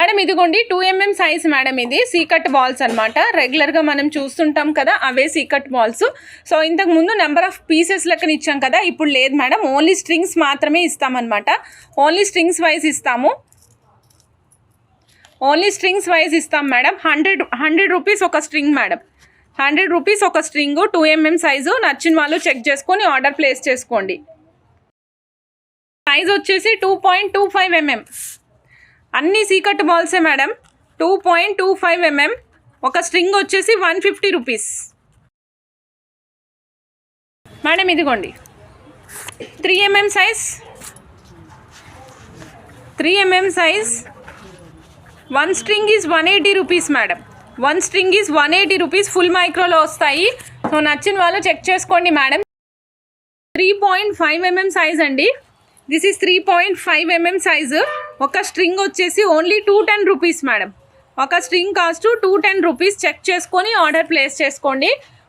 Madam ఇదిగోండి 2mm size madam, ఇది సీకట్ balls అనమాట. రెగ్యులర్గా మనం చూస్తుంటాం కదా అవే సీకట్ బాల్స్. సో ఇంతకు ముందు నెంబర్ ఆఫ్ పీసెస్ లెక్కన ఇచ్చాం కదా, ఇప్పుడు లేదు మేడం, ఓన్లీ స్ట్రింగ్స్ మాత్రమే ఇస్తామన్నమాట. ఓన్లీ స్ట్రింగ్స్ వైజ్ ఇస్తాము, ఓన్లీ స్ట్రింగ్స్ వైజ్ ఇస్తాం మేడం. 100 రూపీస్ ఒక స్ట్రింగ్ మేడం, 100 రూపీస్ ఒక స్ట్రింగ్. 2mm size. నచ్చిన వాళ్ళు చెక్ చేసుకొని ఆర్డర్ ప్లేస్ చేసుకోండి. సైజ్ వచ్చేసి 2.25mm. అన్ని సీకట్ బాల్సే మేడం. 2.25mm. ఒక స్ట్రింగ్ వచ్చేసి 150 రూపీస్ మేడం. ఇదిగోండి 3mm size, 3mm size. One string is 180 rupees madam. One string is 180 rupees. Full మైక్రోలో వస్తాయి. సో నచ్చిన వాళ్ళు చెక్ చేసుకోండి మేడం. 3.5mm సైజ్ అండి. This is 3.5mm size. ఒక స్ట్రింగ్ వచ్చేసి ఓన్లీ 210 రూపీస్ మేడం. ఒక స్ట్రింగ్ కాస్ట్ 210 రూపీస్. చెక్ చేసుకొని ఆర్డర్ ప్లేస్ చేసుకోండి.